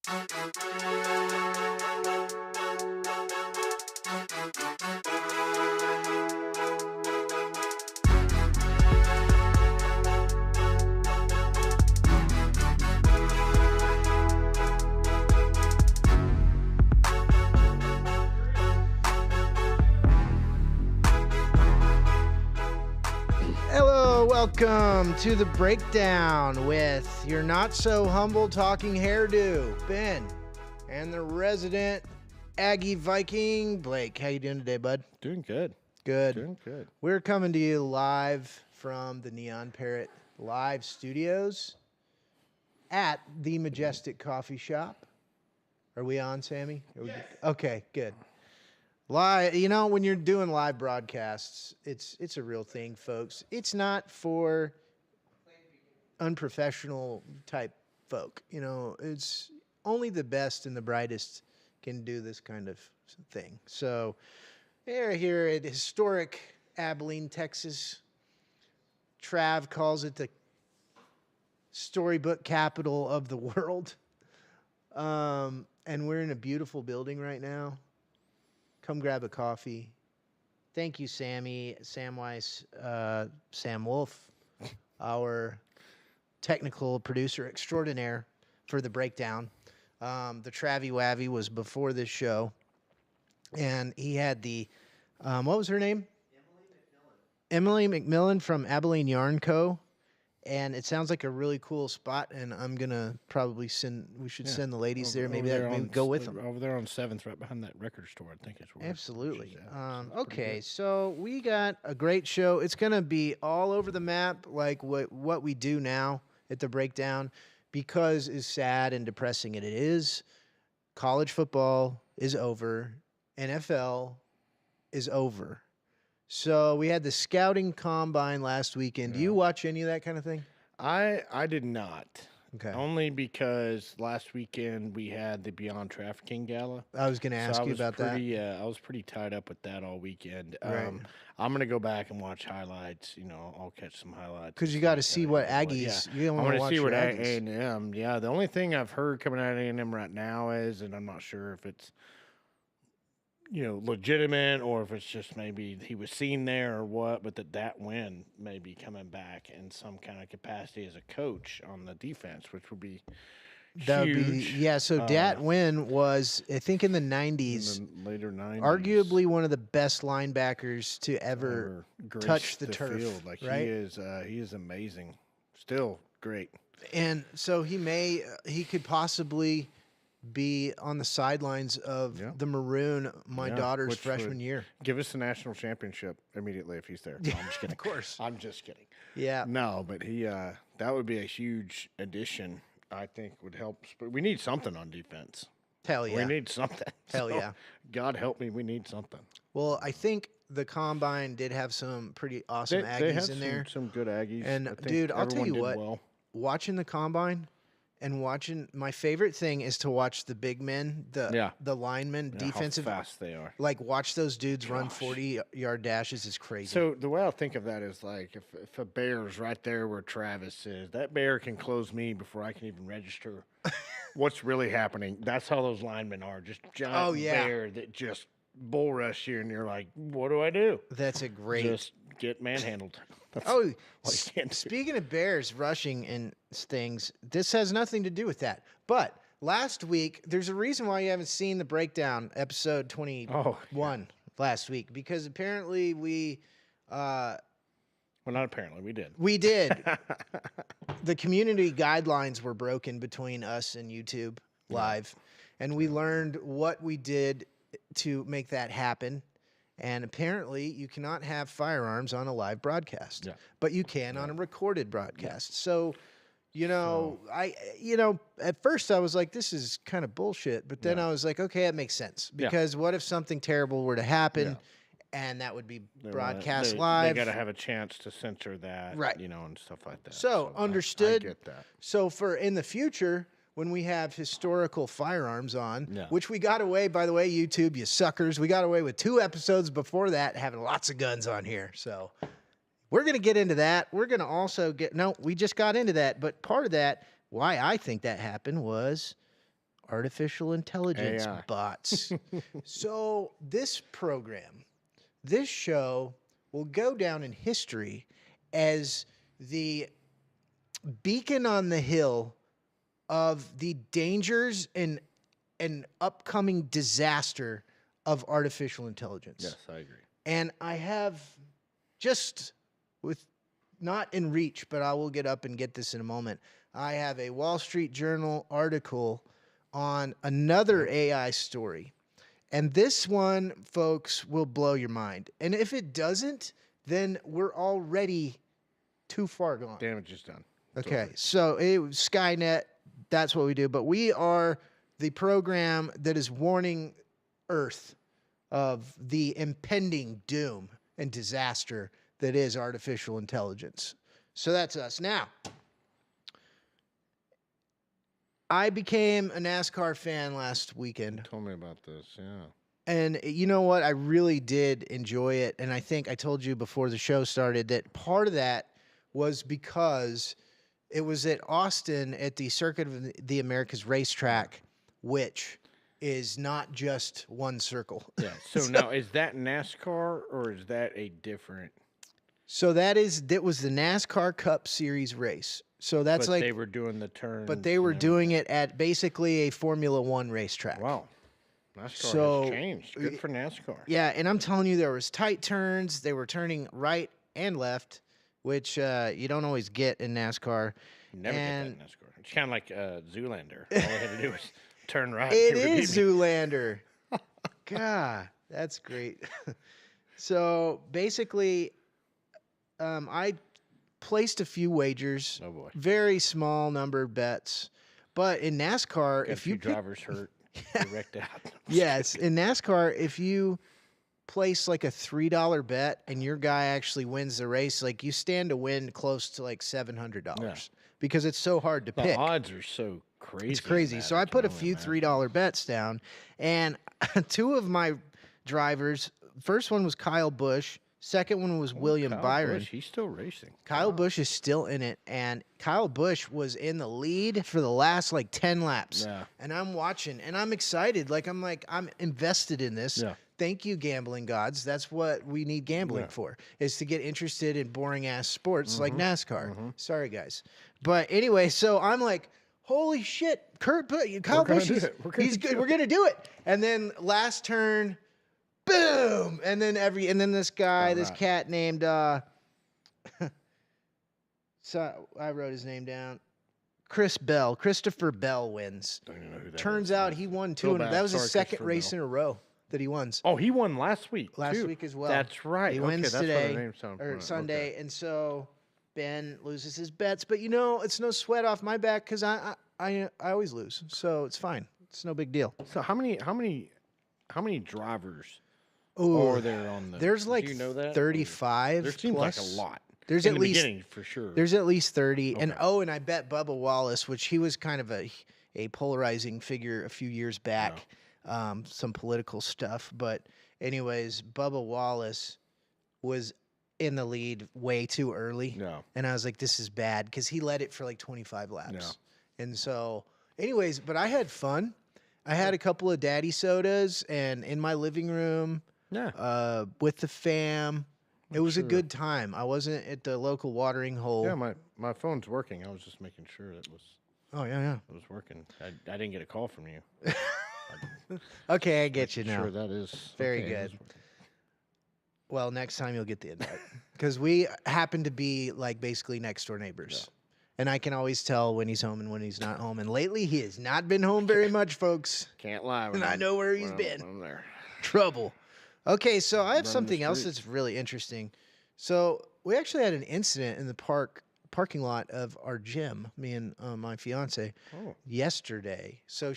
Hello, welcome to the breakdown with your not so humble talking hairdo, Ben, and the resident Aggie Viking, Blake. How you doing today, bud? Doing good. Good. Doing good. We're coming to you live from the Neon Parrot live studios at the Majestic Coffee Shop. Are we on, Sammy? Yes. Okay, good. Live, you know, when you're doing live broadcasts, it's a real thing, folks. It's not for unprofessional type folk. You know, it's only the best and the brightest can do this kind of thing. So, we're here at historic Abilene, Texas. Trav calls it the storybook capital of the world. And we're in a beautiful building right now. Come grab a coffee. Thank you, Sammy, Samwise, Sam Wolf, our technical producer extraordinaire for the breakdown. The Travie Wavy was before this show, and he had the, what was her name? Emily McMillan from Abilene Yarn Co. And it sounds like a really cool spot, and I'm going to probably send the ladies there. Maybe go with them. Over there on 7th, right behind that record store, I think it's where. Absolutely. Okay, so we got a great show. It's going to be all over the map, like what we do now at the breakdown, because as sad and depressing it is, college football is over, NFL is over. So we had the scouting combine last weekend. Do you watch any of that kind of thing? I did not. Okay. Only because last weekend we had the Beyond Trafficking Gala. I was going to ask you about that. I was pretty tied up with that all weekend. Right. I'm going to go back and watch highlights. You know, I'll catch some highlights. Because you got to see what Aggies. Yeah. You I'm want to see what Aggies. A&M. Yeah, the only thing I've heard coming out of A&M right now is, and I'm not sure if it's, you know, legitimate or if it's just maybe he was seen there or what, but that win may be coming back in some kind of capacity as a coach on the defense, which would be huge. So Dat Win was, I think, in the 90s, in the later 90s, arguably one of the best linebackers to ever touch the turf. Field. Like right? He is amazing. Still great. And so he could possibly be on the sidelines of the Maroon my daughter's freshman year. Give us the national championship immediately if he's there. No, I'm just kidding. Of course. I'm just kidding. Yeah. No, but he that would be a huge addition, I think, would help. But we need something on defense. Hell yeah. We need something. Hell yeah. God help me, we need something. Well, I think the combine did have some pretty awesome Aggies they had in there. Some good Aggies. And dude, I'll tell you what, watching the combine and watching, my favorite thing is to watch the big men, the linemen, defensive. How fast they are. Like, watch those dudes run 40-yard dashes is crazy. So the way I think of that is like if a bear's right there where Travis is, that bear can close me before I can even register what's really happening. That's how those linemen are. Just giant bear that just bull rush you, and you're like, what do I do? That's a great. Just get manhandled. Speaking of bears rushing and things, this has nothing to do with that. But last week, there's a reason why you haven't seen the breakdown, episode 21 last week, because apparently we. Well, not apparently, we did. We did. The community guidelines were broken between us and YouTube Live, and we learned what we did to make that happen. And apparently, you cannot have firearms on a live broadcast, but you can on a recorded broadcast. So, at first I was like, this is kind of bullshit. But then I was like, okay, that makes sense. Because what if something terrible were to happen and that would be broadcast live? They got to have a chance to censor that, right? And stuff like that. So understood. I get that. So for in the future, when we have historical firearms on, which we got away, by the way, YouTube, you suckers, we got away with 2 episodes before that having lots of guns on here. So we're going to get into that. We're going to also we just got into that. But part of that, why I think that happened was artificial intelligence AI. bots. So this program, this show will go down in history as the beacon on the hill of the dangers and upcoming disaster of artificial intelligence. Yes, I agree. And I have just with not in reach, but I will get up and get this in a moment. I have a Wall Street Journal article on another AI story. And this one, folks, will blow your mind. And if it doesn't, then we're already too far gone. Damage is done. Okay, so Skynet, that's what we do. But we are the program that is warning Earth of the impending doom and disaster that is artificial intelligence. So that's us. Now, I became a NASCAR fan last weekend. You told me about this, yeah. And you know what? I really did enjoy it. And I think I told you before the show started that part of that was because it was at Austin at the Circuit of the Americas racetrack, which is not just one circle. Yeah. So now, is that NASCAR or is that a different? So that was the NASCAR Cup Series race. So that's But like they were doing the turn. but they were doing it at basically a Formula One racetrack. Wow. NASCAR So, has changed. Good for NASCAR. Yeah, and I'm telling you, there was tight turns. They were turning right and left, which you don't always get in NASCAR. You never And- get that in NASCAR. It's kind of like Zoolander. All they had to do was turn right. It They were is beating Zoolander. God, that's great. So basically, I placed a few wagers, me. Oh boy. very small number of bets. But in NASCAR, Got a if few you pick, drivers hurt, they wrecked out. yes, in NASCAR, if you place like a $3 bet and your guy actually wins the race, like you stand to win close to like $700 because it's so hard to The pick. odds are so crazy. It's on crazy. that, So I put a can only few imagine. $3 bets down, and two of my drivers. First one was Kyle Busch. Second one was William Kyle Byron. Busch, he's still racing. Kyle Wow. Busch is still in it, and Kyle Busch was in the lead for the last like 10 laps. Yeah. And I'm watching, and I'm excited. I'm invested in this. Yeah. Thank you, gambling gods. That's what we need gambling Yeah. for, is to get interested in boring ass sports like Mm-hmm. NASCAR. Sorry, guys. But anyway, so I'm like, holy shit, Kyle gonna Busch, do he's, it. We're gonna he's do good. We're gonna do it. And then last turn, boom, and then this guy, All this right. cat named so I wrote his name down. Christopher Bell wins. Don't even know who that Turns is. out he won Feel two, and bad. that was his Sorry, second Christopher race Bell. in a row that he won. Oh, he won last week. Last too. week as well. That's right. He Okay, wins that's why the today name sounded or familiar. Sunday, Okay. and so Ben loses his bets. But it's no sweat off my back because I always lose, so it's fine. It's no big deal. So how many drivers Ooh, are there on the? there's like do you know that? 35. There seems plus. like a lot. There's in at the least beginning for sure. There's at least 30. And Okay. and I bet Bubba Wallace, which he was kind of a polarizing figure a few years back, some political stuff. But anyways, Bubba Wallace was in the lead way too early. No. And I was like, this is bad because he led it for like 25 laps. And so, anyways, but I had fun. I had a couple of daddy sodas and in my living room Yeah. with the fam. It was a sure. good time. I wasn't at the local watering hole. Yeah. My phone's working. I was just making sure it was Oh, yeah. working. I didn't get a call from you. Okay, I get you now. Sure, that is Very okay, it is good. working. Well, next time you'll get the invite. Because we happen to be like basically next door neighbors. And I can always tell when he's home and when he's not home. And lately he has not been home very much, folks. Can't lie. And I know where he's when been. I'm there. Trouble. Okay, so I have Running the something else street. that's really interesting. So we actually had an incident in the parking lot of our gym, me and my fiance, Oh, yesterday. So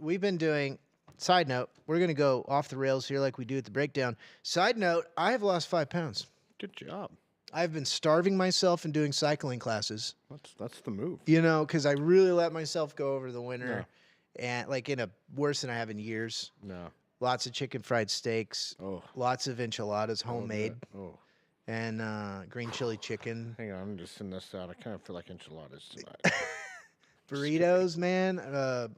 we've been doing. Side note, we're gonna go off the rails here like we do at the breakdown. Side note, I have lost 5 pounds. good job. I've been starving myself and doing cycling classes. That's the move. Because I really let myself go over the winter, and like in a worse than I have in years. No. Lots of chicken fried steaks, Oh. lots of enchiladas, I love homemade, that. Oh. and green chili chicken. Hang on, I'm just sending this out. I kind of feel like enchiladas tonight. burritos, man,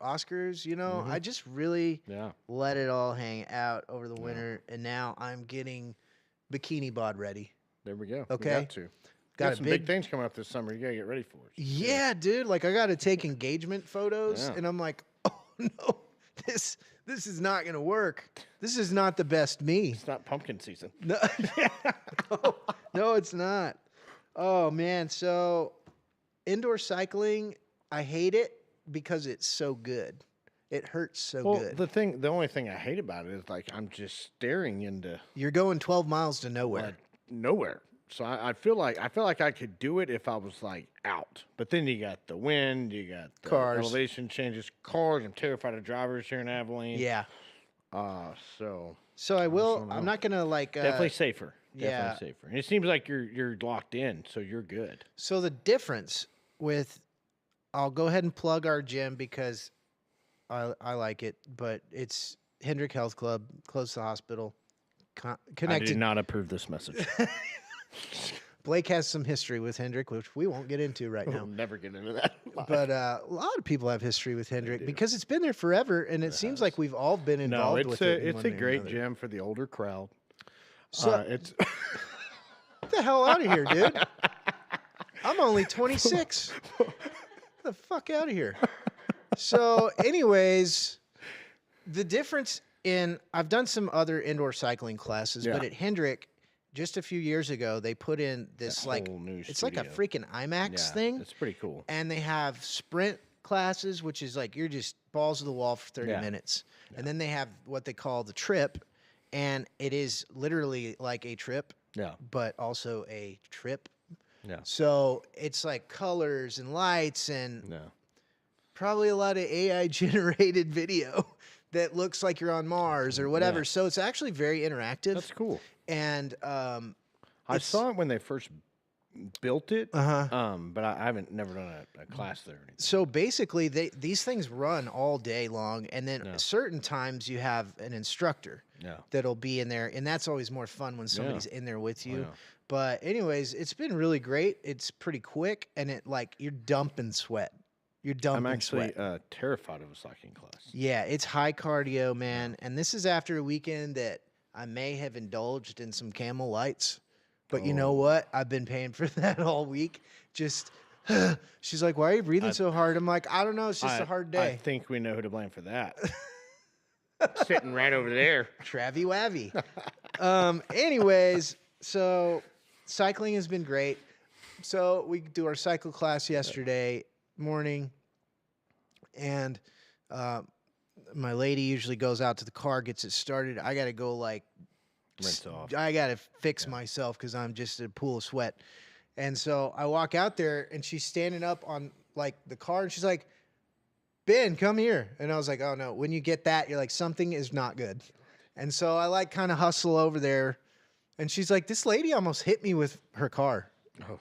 Oscars, you know, I just really Yeah. let it all hang out over the winter, and now I'm getting bikini bod ready. There we go. Okay. We got to. Got Got a some big big things coming up this summer. You gotta get ready for it. Yeah, dude. Like I got to take engagement photos, Yeah. and I'm like, oh no, this is not gonna work. This is not the best me. It's not pumpkin season. No, no, it's not. Oh man, so indoor cycling, I hate it because it's so good. It hurts so Well, good. the only thing I hate about it is like I'm just staring into You're going 12 miles to nowhere. like nowhere. So I feel like I could do it if I was like out. But then you got the wind, you got the Cars. elevation changes, cars. I'm terrified of drivers here in Abilene. Yeah. So So I will. don't I'm know. not gonna like. definitely safer. yeah. Definitely safer. And it seems like you're locked in, so you're good. So the difference with, I'll go ahead and plug our gym because I like it, but it's Hendrick Health Club, close to the hospital, I connected. did not approve this message. Blake has some history with Hendrick, which we won't get into right We'll now. never get into that. But a lot of people have history with Hendrick because it's been there forever, and it seems like we've all been No, involved it's with a it. in it's one a way or great another. gym for the older crowd. So It's get the hell out of here, dude. I'm only 26. Get the fuck out of here. So, anyways, the difference in I've done some other indoor cycling classes, but Yeah. at Hendrick, just a few years ago, they put in this like whole new it's like a studio. freaking IMAX thing, It's pretty cool. and they have sprint classes, which is like you're just balls to the wall for 30 Yeah. minutes, and then they have what they call the trip, and it is literally like a trip, Yeah. but also a trip. Yeah. So it's like colors and lights and No. probably a lot of AI generated video that looks like you're on Mars or whatever. Yeah. So it's actually very interactive. That's cool. And I it's- saw it when they first built it. uh-huh. But I haven't never done a class there or anything. So basically these things run all day long, and then Yeah. certain times you have an instructor Yeah. that'll be in there, and that's always more fun when somebody's in there with you. yeah. But anyways, it's been really great. It's pretty quick, and it like you're dumping sweat. You're dumping I'm actually sweat. terrified of a cycling class. Yeah, it's high cardio, man. And this is after a weekend that I may have indulged in some Camel Lights. But you know Oh. what? I've been paying for that all week. Just, she's like, why are you breathing so hard? I'm like, I don't know. It's just a hard I day. think we know who to blame for that. Sitting right over there. Travy Wavy. Anyways, so cycling has been great. So we do our cycle class yesterday morning, and my lady usually goes out to the car, gets it started. I got to go like Rinse off. I got to fix myself because I'm just in a pool of sweat. And so I walk out there, and she's standing up on like the car, and she's like, Ben, come here. And I was like, oh no, when you get that, you're like, something is not good. And so I like kind of hustle over there, and she's like, this lady almost hit me with her car. Oh,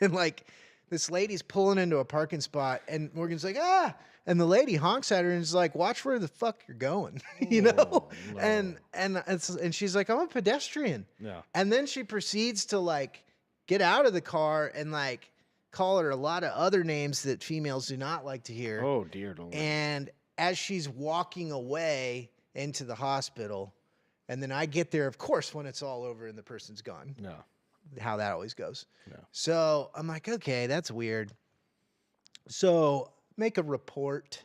And like this lady's pulling into a parking spot, and Morgan's like, ah, and the lady honks at her and is like, watch where the fuck you're going, you know? Oh, And and she's like, I'm a pedestrian. yeah. And then she proceeds to like get out of the car and like call her a lot of other names that females do not like to hear. Oh dear Lord. And as she's walking away into the hospital, and then I get there, of course, when it's all over and the person's gone, No. how that always goes. No. So I'm like, okay, that's weird. So make a report.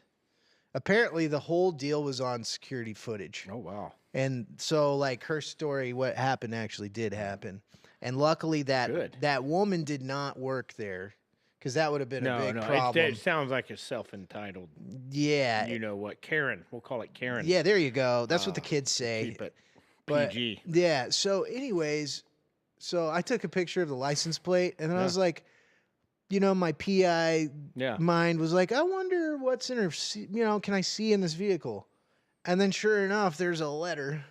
Apparently, the whole deal was on security footage. Oh wow. And so, like, her story, what happened actually did happen. And luckily, Good. that woman did not work there, because that would have been a big problem. It sounds like a self-entitled. Yeah. You know what? Karen. We'll call it Karen. Yeah, there you go. That's what the kids say. Keep it But- PG. Yeah. So, anyways, so I took a picture of the license plate, and then I Yeah. was like, you know, my PI Yeah. mind was like, I wonder what's in her, can I see in this vehicle? And then sure enough, there's a letter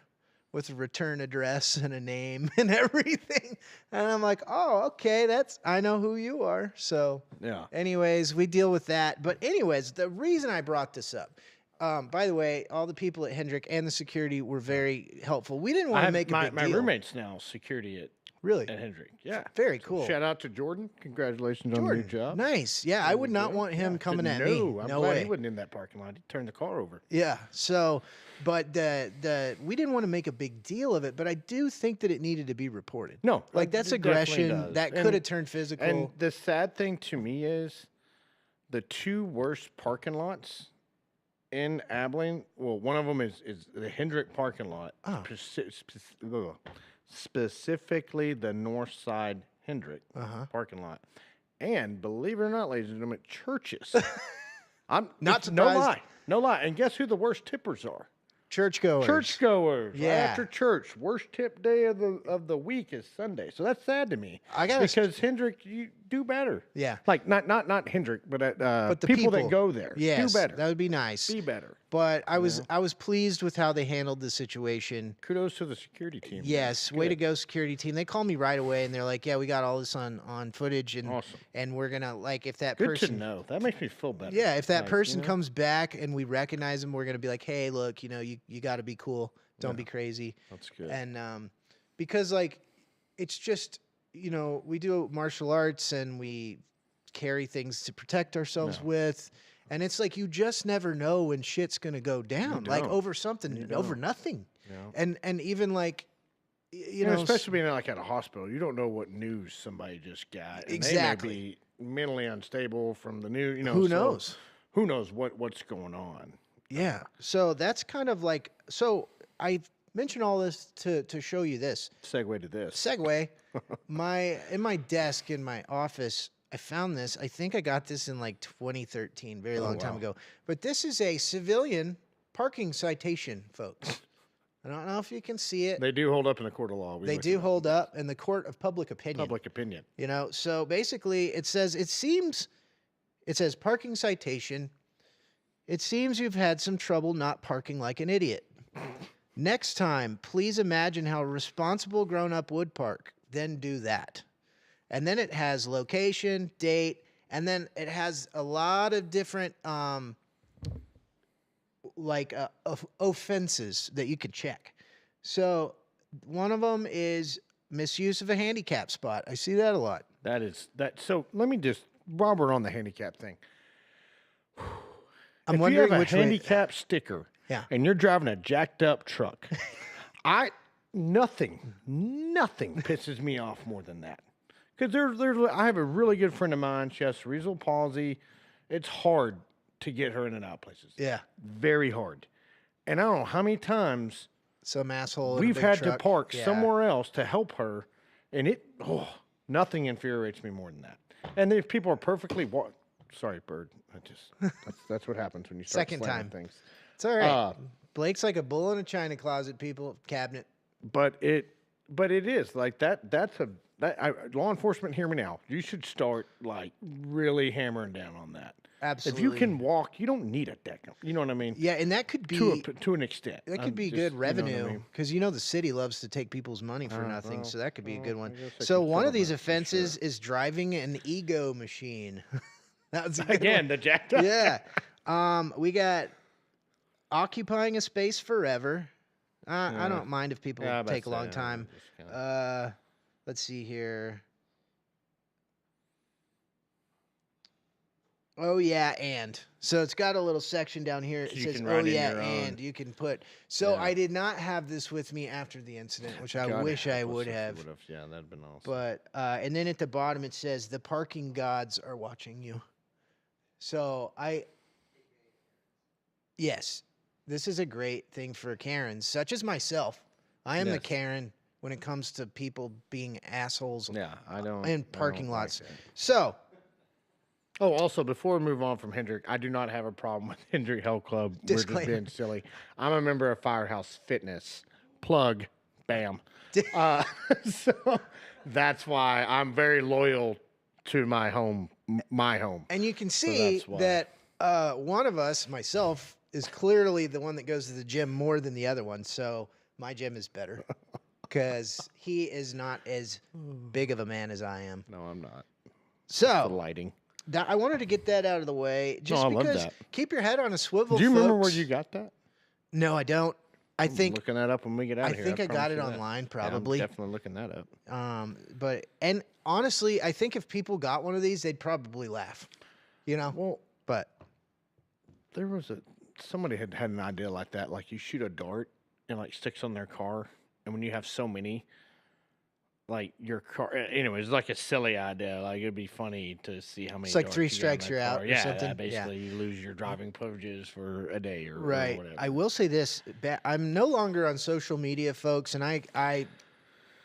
with a return address and a name and everything. And I'm like, oh, okay, I know who you are. So Yeah. anyways, we deal with that. But anyways, the reason I brought this up, by the way, all the people at Hendrick and the security were very helpful. We didn't want to make a big my deal. roommate's now security at Really? at Hendrick. Yeah. Very cool. Shout out to Jordan. Congratulations on the new job. Nice. Yeah, I would not want him Yeah, coming at no, me. I'm No glad way. he wasn't in that parking lot. He turned the car over. Yeah. So, but we didn't want to make a big deal of it, but I do think that it needed to be reported. No, Like that's it definitely aggression does. that could have turned physical. And the sad thing to me is the two worst parking lots in Abilene. Well, one of them is the Hendrick parking lot, Oh. specifically the north side Hendrick parking lot. And believe it or not, ladies and gentlemen, churches. I'm Not it's surprised. no lie. And guess who the worst tippers are? Churchgoers. Churchgoers. Yeah. Right after church, worst tip day of the week is Sunday. So that's sad to me. I gotta because Hendrick, you do better. Yeah. Like not Hendrick, but the people that people. go there. Yes, Do better. that would be nice. Be better. But I was pleased with how they handled the situation. Kudos to the security team. Yes, way to go, security team. They called me right away, and they're like, "Yeah, we got all this on footage, and Awesome. and we're gonna like if that Good person, to know. That makes me feel better. yeah, if that Like, person you know? comes back and we recognize them, we're gonna be like, hey, look, you got to be cool, don't be crazy, That's good. and because like it's just we do martial arts and we carry things to protect ourselves with. And it's like you just never know when shit's gonna go down, like don't. over something, over nothing, Yeah. and even like, you know, especially being like at a hospital, you don't know what news somebody just got. And Exactly. They may be mentally unstable from the news. who so knows? Who knows what's going on? Yeah. So that's kind of like so. I mentioned all this to show you this Segue to this. segue. In my desk in my office, I found this. I think I got this in like 2013, very long time wow. ago. But this is a civilian parking citation, folks. I don't know if you can see it. They do hold up in the court of law. They do hold up in the court of public opinion. Public opinion. So basically it says parking citation. It seems you've had some trouble not parking like an idiot. Next time, please imagine how a responsible grown-up would park. Then do that. And then it has location, date, and then it has a lot of different offenses that you could check. So one of them is misuse of a handicap spot. I see that a lot. So let me just, while we're on the handicap thing. I'm if wondering you have a which way- handicap sticker Yeah. and you're driving a jacked up truck, nothing pisses me off more than that. Because I have a really good friend of mine. She has cerebral palsy. It's hard to get her in and out places. Yeah. Very hard. And I don't know how many times Some asshole. in a we've big had truck. to park Yeah. somewhere else to help her, and nothing infuriates me more than that. And if people are perfectly sorry, Bird. That's what happens when you start Second slamming time. things. It's all right. Blake's like a bull in a china closet, people. Cabinet. But it is like that. Law enforcement, hear me now. You should start like really hammering down on that. Absolutely. If you can walk, you don't need a deck. You know what I mean? Yeah, and that could be To an extent. that could I'm be just- good you know what I revenue mean? because the city loves to take people's money for nothing, well, so that could be a good one. I guess I So can one settle of these that for offenses is driving an ego machine. That was a good Again, the jacked up. one. Yeah. We got occupying a space forever. I don't mind if people Yeah, I was about take to a say, long yeah, time. just kinda- Let's see here. Oh yeah, and so it's got a little section down here. It So you says, can "Oh write in yeah, your own. and you can put." So Yeah. I did not have this with me after the incident, which I God wish I help us would if you have. would've. Yeah, that'd been awesome. But and then at the bottom it says, "The parking gods are watching you." So yes, this is a great thing for Karens, such as myself. I am the Yes. Karen when it comes to people being assholes yeah, I don't. in I parking don't like lots. that. So Oh, also, before we move on from Hendrick, I do not have a problem with Hendrick Health Club. We're Disclaimer. just being silly. I'm a member of Firehouse Fitness. Plug. Bam. So that's why I'm very loyal to my home. and you can see that's why. that one of us, myself, is clearly the one that goes to the gym more than the other one. So my gym is better because he is not as big of a man as I am. No, I'm not. The So lighting. I wanted to get that out of the way just I love because that. keep your head on a swivel. Do you remember where folks. you got that? No, I don't. I I'm think looking that up when we get out I of here. think I got promise it you that. online Yeah, probably. I'm definitely looking that up. But and honestly, I think if people got one of these, they'd probably laugh. You know? Well, But there was somebody had an idea like that. Like you shoot a dart and like sticks on their car, and when you have so many, like your car. Anyway, it's like a silly idea. Like it'd be funny to see how many. it's like darts 3 you get on strikes that you're out car. or Yeah, something. that basically you lose your driving privileges for a day or Right. whatever. I will say this: I'm no longer on social media, folks, and I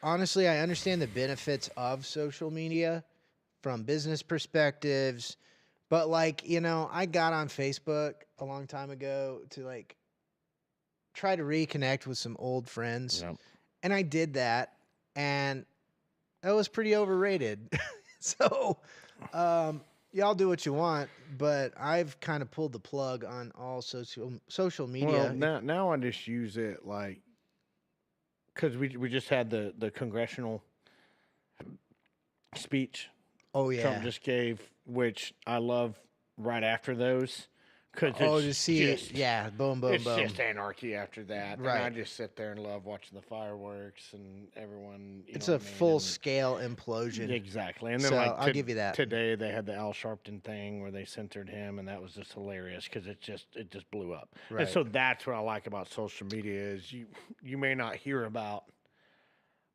honestly I understand the benefits of social media from business perspectives, but like I got on Facebook a long time ago to like try to reconnect with some old friends, Yep. and I did that, and that was pretty overrated. So, y'all do what you want, but I've kind of pulled the plug on all social media. Well, now I just use it like because we just had the congressional speech Oh yeah. Trump just gave, which I love right after those. Cause Oh, it's to see just, yeah, boom, boom, it's boom. just anarchy after that. And Right. I just sit there and love watching the fireworks and everyone. It's know a what I mean? full And- scale implosion. Exactly. And then So, like I'll give you that. today they had the Al Sharpton thing where they censored him, and that was just hilarious because it just blew up. Right. And so that's what I like about social media is you may not hear about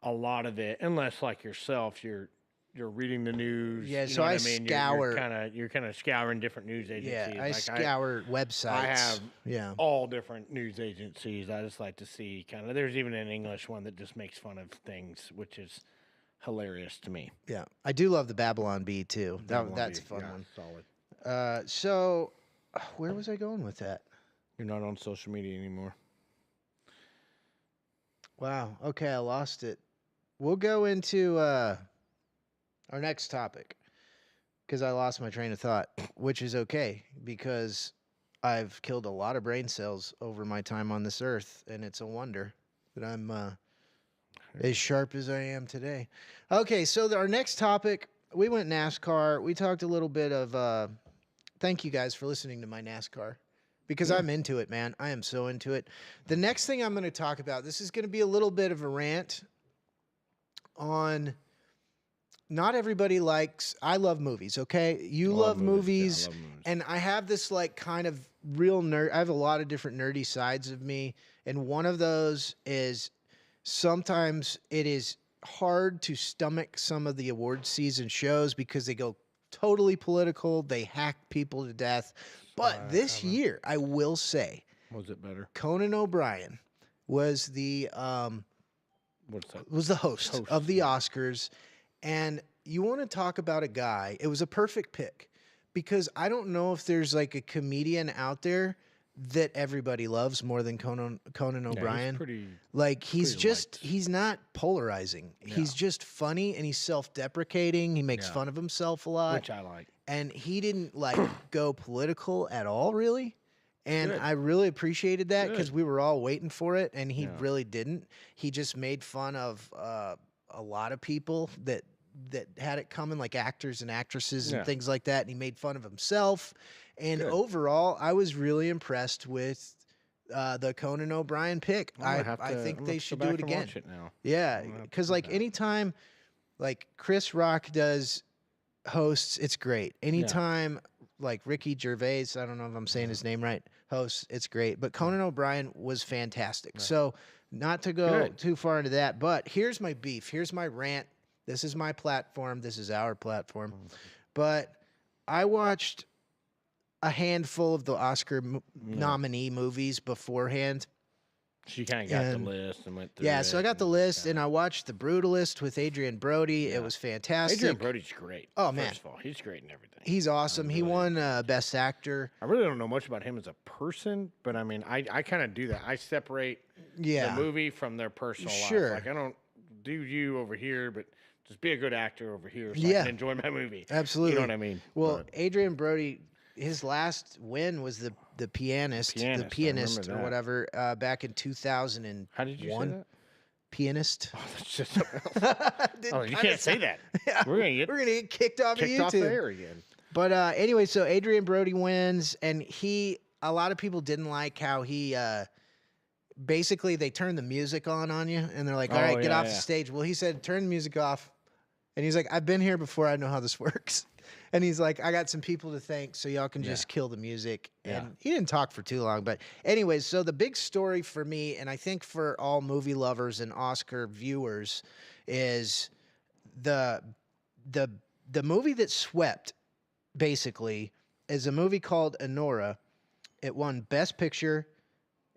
a lot of it unless like yourself you're reading the news. Yeah, you so know what I I mean? scour- you're kind of scouring different news agencies. Yeah, I Like, scour websites. I have yeah. all different news agencies. I just like to see kind of. There's even an English one that just makes fun of things, which is hilarious to me. Yeah. I do love the Babylon Bee too. Babylon That's a Bee, fun yeah, one. Solid. So where was I going with that? You're not on social media anymore. Wow. Okay, I lost it. We'll go into our next topic because I lost my train of thought, which is okay because I've killed a lot of brain cells over my time on this earth, and it's a wonder that I'm as sharp as I am today. Okay, so our next topic, we went NASCAR. We talked a little bit of thank you guys for listening to my NASCAR. Because I'm into it, man. I am so into it. The next thing I'm going to talk about, this is going to be a little bit of a rant on not everybody likes, I love movies, okay? You love movies, Yeah, I love movies. and I have this like kind of real nerd, I have a lot of different nerdy sides of me, and one of those is sometimes it is hard to stomach some of the award season shows because they go totally political, they hack people to death. But this year, I will say, Was it better? Conan O'Brien was the What's that? was the host of the Oscars, and you want to talk about a guy? It was a perfect pick because I don't know if there's like a comedian out there that everybody loves more than Conan O'Brien. He's pretty. Like he's pretty just liked. he's not polarizing. He's just funny and he's self-deprecating. He makes fun of himself a lot. Which I like. And he didn't like go political at all, really. And Good. I really appreciated that because Good. we were all waiting for it, and he Yeah. really didn't. He just made fun of a lot of people that had it coming, like actors and actresses and Yeah. things like that. And he made fun of himself. And Good. overall, I was really impressed with the Conan O'Brien pick. I think they should do it again. Watch it now. Yeah, I'm gonna have to because do like that. anytime, like Chris Rock does hosts, it's great. Anytime like Ricky Gervais, I don't know if I'm saying his name right, hosts, it's great. But Conan O'Brien was fantastic. So not to go Good. too far into that, but here's my beef. Here's my rant. This is my platform. This is our platform. But I watched a handful of the Oscar nominee movies beforehand. She kind of got And- the list and went through. Yeah, so I got the list, and I watched The Brutalist with Adrian Brody. Yeah. It was fantastic. Adrian Brody's great. Oh, man. First of all, he's great in everything. He's awesome. He really won Best Actor. I really don't know much about him as a person, but I mean, I kind of do that. I separate Yeah. the movie from their personal Sure. life. Like I don't do you over here, but just be a good actor over here so I Yeah. can enjoy my movie. Absolutely. You know what I mean? Well, But Adrian Brody, his last win was the pianist, I the pianist remember or that. whatever, back in 2001. how did you say that? Pianist. Oh, that's just something else. Oh, you can't say that. Yeah, We're gonna get we're gonna get kicked off kicked of YouTube. off the air again. But anyway, so Adrian Brody wins, and a lot of people didn't like how he basically they turn the music on you, and they're like, all right, get off the stage. Well, he said, turn the music off. And he's like, I've been here before. I know how this works. And he's like, I got some people to thank, so y'all can just kill the music. And he didn't talk for too long. But anyways, so the big story for me, and I think for all movie lovers and Oscar viewers, is the movie that swept, basically, is a movie called Anora. It won Best Picture.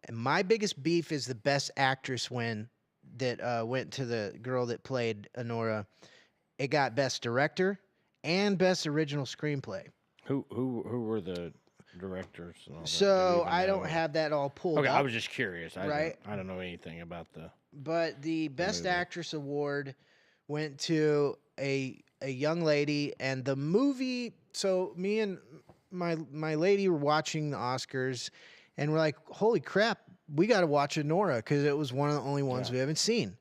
And my biggest beef is the Best Actress win that went to the girl that played Anora. It got Best Director and Best Original Screenplay. Who were the directors? And all so I don't have that all pulled up. I was just curious. Right? I don't know anything about the. But the Best Actress award went to a young lady, and the movie. So me and my lady were watching the Oscars, and we're like, "Holy crap, we got to watch Anora," because it was one of the only ones we haven't seen.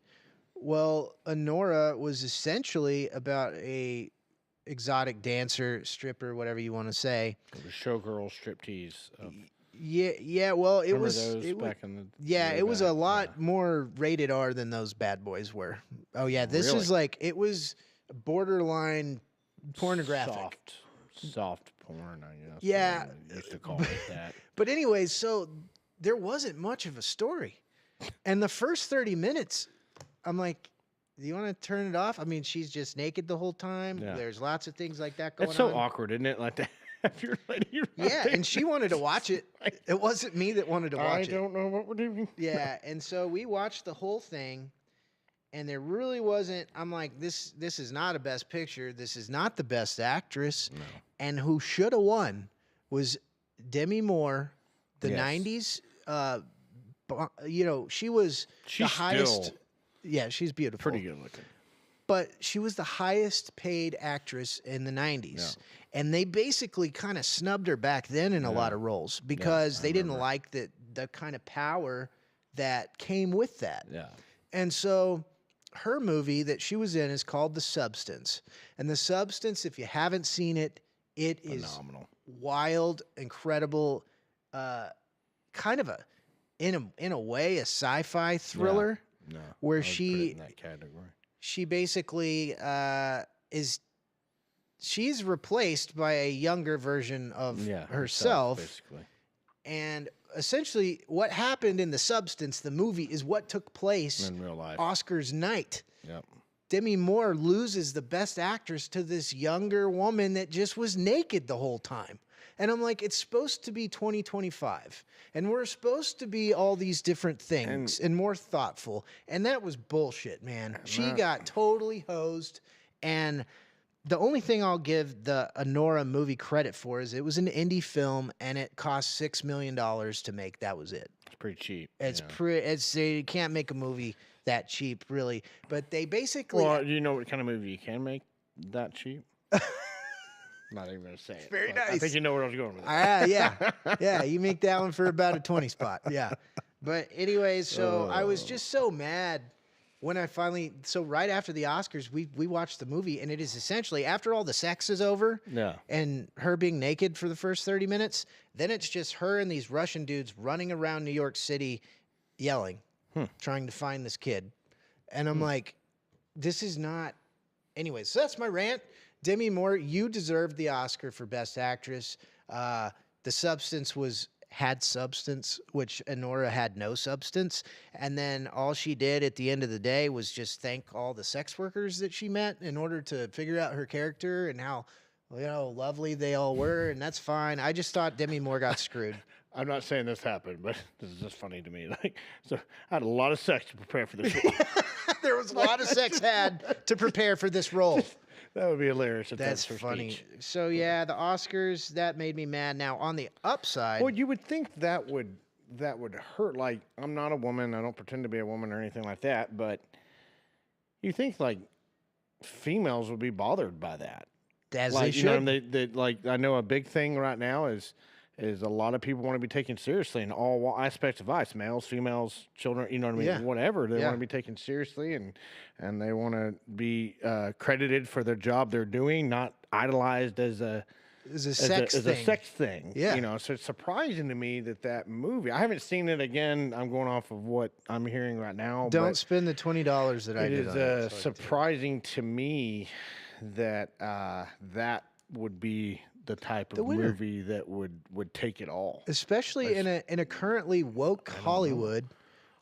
Well, Anora was essentially about a exotic dancer, stripper, whatever you want to say. It was showgirl striptease. Yeah. Well, it was back in the it was a lot more rated R than those bad boys were. Oh yeah, this is like it was borderline pornographic, soft porn, I guess. Yeah, I used to call it that. But anyways, so there wasn't much of a story, and the first 30 minutes. I'm like, do you want to turn it off? I mean, she's just naked the whole time. Yeah. There's lots of things like that going on. It's so awkward, isn't it? Like that. If you're lady and she wanted to watch it. It wasn't me that wanted to watch it. I don't know what we're doing. Yeah, and so we watched the whole thing, and there really wasn't. I'm like, this is not a Best Picture. This is not the Best Actress. No. And who should have won was Demi Moore, the 90s. She was the highest. Yeah, she's beautiful. Pretty good looking. But she was the highest paid actress in the 90s. Yeah. And they basically kind of snubbed her back then in a lot of roles because they didn't like the kind of power that came with that. Yeah. And so her movie that she was in is called The Substance. And The Substance, if you haven't seen it, it is phenomenal. Wild, incredible, kind of in a way, a sci-fi thriller. Yeah. No, where put it in that category. She basically she's replaced by a younger version of herself, basically. And essentially what happened in The Substance, the movie, is what took place in real life. Oscars night. Yep. Demi Moore loses the Best Actress to this younger woman that just was naked the whole time. And I'm like, it's supposed to be 2025. And we're supposed to be all these different things and more thoughtful. And that was bullshit, man. She got totally hosed. And the only thing I'll give the Anora movie credit for is it was an indie film and it cost $6 million to make. That was it. It's pretty cheap. You can't make a movie that cheap, really. But they basically... Well, you know what kind of movie you can make that cheap? Not even gonna say it. Very nice. I think you know where I was going with it. Yeah. You make that one for about a 20 spot. Yeah. But anyways, so I was just so mad when I finally. So right after the Oscars, we watched the movie, and it is essentially after all the sex is over, and her being naked for the first 30 minutes, then it's just her and these Russian dudes running around New York City, yelling, trying to find this kid, and I'm like, this is not. Anyways, so that's my rant. Demi Moore, you deserved the Oscar for Best Actress. The Substance had substance, which Anora had no substance. And then all she did at the end of the day was just thank all the sex workers that she met in order to figure out her character and how lovely they all were. And that's fine. I just thought Demi Moore got screwed. I'm not saying this happened, but this is just funny to me. So I had a lot of sex to prepare for this role. There was a lot of sex had to prepare for this role. That would be hilarious. That's funny. Speech. So yeah, the Oscars, that made me mad. Now on the upside, well, you would think that would hurt. Like, I'm not a woman. I don't pretend to be a woman or anything like that. But you think like females would be bothered by that? As like, they should. They like. I know a big thing right now is a lot of people want to be taken seriously in all aspects of life, males, females, children, you know what I mean? Yeah. Whatever. They want to be taken seriously and they want to be credited for their job they're doing, not idolized as a As a sex as thing. a sex thing. Yeah. You know, so it's surprising to me that movie. I haven't seen it again. I'm going off of what I'm hearing right now. Don't but spend the $20 that I it did is on it. That's all I can tell you. surprising to me that that would be the type The of winner. movie that would take it all. Especially in a currently woke Hollywood.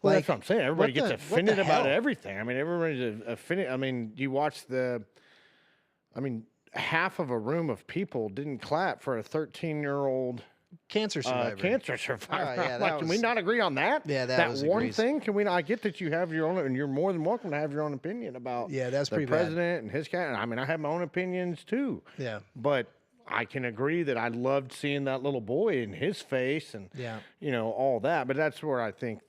Well, Like, that's what I'm saying. Everybody what gets the offended about hell? everything. I mean, everybody's offended. I mean, you watch half of a room of people didn't clap for a 13-year-old Cancer survivor. cancer survivor. Oh, yeah, I'm that like, can we was- not agree on that? Yeah, that was one egregious. thing. Can we not? I get that you have your own, and you're more than welcome to have your own opinion about Yeah, that's the pretty bad. president and his cat. I mean, I have my own opinions too. Yeah. But I can agree that I loved seeing that little boy in his face and Yeah. you know all that. But that's where I think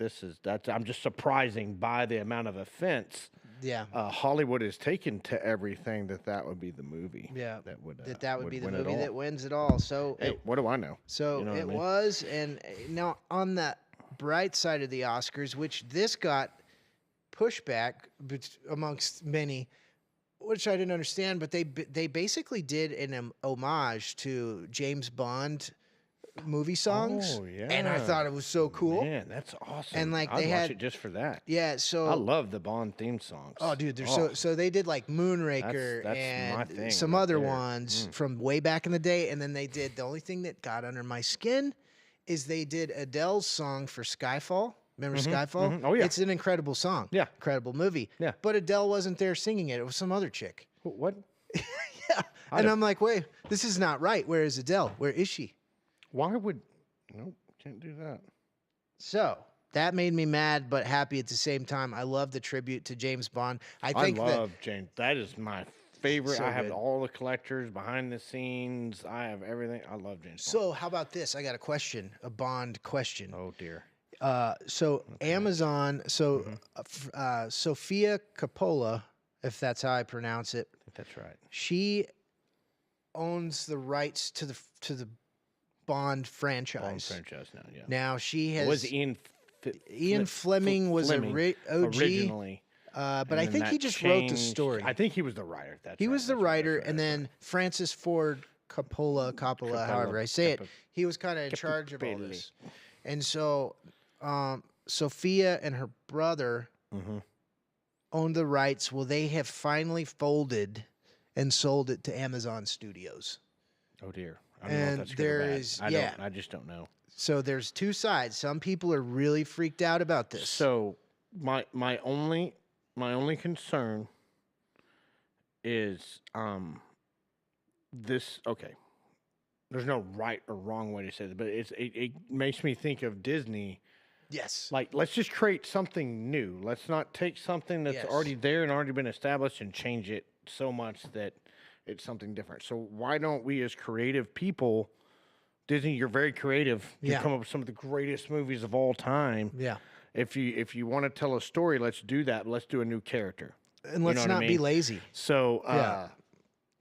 I'm just surprising by the amount of offense Yeah. Hollywood is taken to everything that would be the movie. Yeah. that would That would be the win it movie all. that wins it all. So Hey, what do I know? So You know what I it mean? was, and now on the bright side of the Oscars, which this got pushback amongst many, which I didn't understand, but they basically did an homage to James Bond movie songs, Oh, and I yeah. thought it was so cool. Man, that's awesome. And, like, I'd they watch had- it just for that. Yeah, so I love the Bond theme songs. oh, dude, they're so they did like Moonraker That's my and thing some right other there. ones from way back in the day, and then they did the only thing that got under my skin is they did Adele's song for Skyfall. Remember Skyfall? Oh, yeah. It's an incredible song. Yeah. Incredible movie. Yeah. But Adele wasn't there singing it. It was some other chick. What? Yeah. And I'm like, wait, this is not right. Where is Adele? Where is she? Why would? Nope, can't do that. So that made me mad, but happy at the same time. I love the tribute to James Bond. I think that love James. That is my favorite. So I have good. all the collectors behind the scenes. I have everything. I love James. Bond. so how about this? I got a question, a Bond question. Oh dear. So Amazon, so Sophia Coppola, if that's how I pronounce it, I think that's right. she owns the rights to the Bond Bond franchise. franchise now. Yeah. Now she has Was Ian Fleming was Fleming OG, originally, but and I then think he that just wrote the changed. story. I think he was the writer. That's He right, was the that's right, writer, that's and right, then Francis Ford Coppola, however I say it, he was kind of in charge of all Capelli. this. And so Sophia and her brother Mhm. owned the rights. Well, they have finally folded and sold it to Amazon Studios. Oh dear. I don't know if And that's good or there bad. is- I yeah. don't. I just don't know. So there's two sides. Some people are really freaked out about this. So my only concern is this. Okay, there's no right or wrong way to say it, but it makes me think of Disney. yes. Like, let's just create something new. Let's not take something that's Yes. already there and already been established and change it so much that it's something different. So why don't we, as creative people, Disney, you're very creative. You Yeah. come up with some of the greatest movies of all time. Yeah. If you want to tell a story, let's do that. But let's do a new character. And let's know what I not be mean? lazy. So Yeah.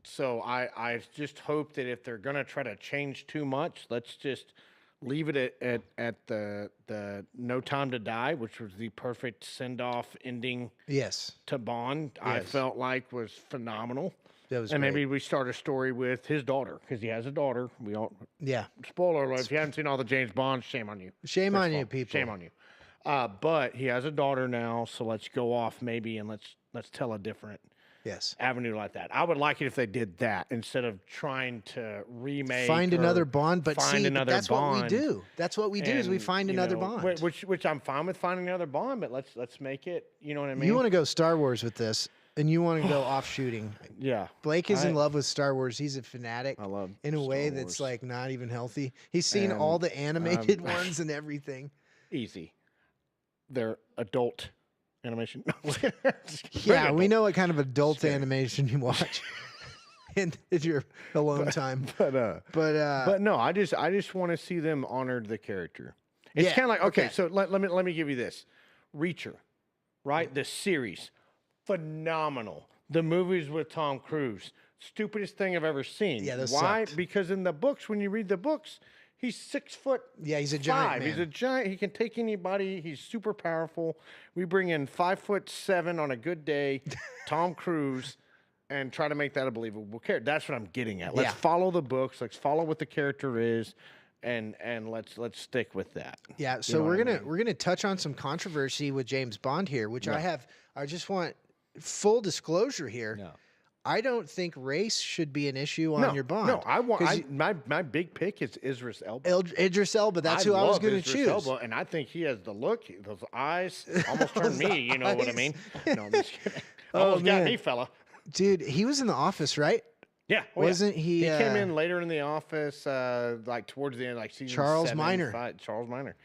so I just hope that if they're gonna try to change too much, let's just leave it at the No Time to Die, which was the perfect send off ending Yes. to Bond. I Yes. felt like was phenomenal. That was And great. maybe we start a story with his daughter because he has a daughter. We all Yeah. spoiler alert. If you haven't seen all the James Bonds, shame on you. Shame First on of you, all, people. Shame on you. But he has a daughter now, so let's go off maybe and let's tell a different Yes. avenue like that. I would like it if they did that instead of trying to remake. Find or another Bond, but find see, another that's what we Bond. do. That's what we do is we And, find you another know, Bond. which I'm fine with finding another Bond, but let's make it. You know what I mean? You want to go Star Wars with this, and you want to go off shooting. Yeah. Blake is in I- love with Star Wars. He's a fanatic I love in a Star way that's Wars. like not even healthy. He's seen And, all the animated ones and everything. Easy. They're adult animation. Yeah, we know what kind of adult animation you watch in your alone time. But no, I just want to see them honor the character. It's Yeah, kind of like okay, okay. so let me give you this, Reacher, right? The series, phenomenal. The movies with Tom Cruise, stupidest thing I've ever seen. Yeah, those why? sucked. Because in the books, when you read the books, he's 6'5". Yeah, he's a giant man. He's a giant. He can take anybody. He's super powerful. We bring in 5'7" on a good day. Tom Cruise. and try to make that a believable character. That's what I'm getting at. Let's Yeah. follow the books. Let's follow what the character is, and let's stick with that. Yeah, You so know we're what I gonna mean? we're gonna touch on some controversy with James Bond here, which Yeah. I just want full disclosure here. No. I don't think race should be an issue on No, your Bond. no. I want 'Cause my big pick is Idris Elba. Idris Elba, that's who I was love gonna Idris choose. Elba, and I think he has the look, those eyes almost turned me. You know what I eyes. mean? No, I'm just kidding. Oh, Almost got man. me, fella. Dude, he was in The Office, right? Yeah, Wasn't he? He came in later in the office, like towards the end, like season Charles 7, Minor. 5, Charles Minor.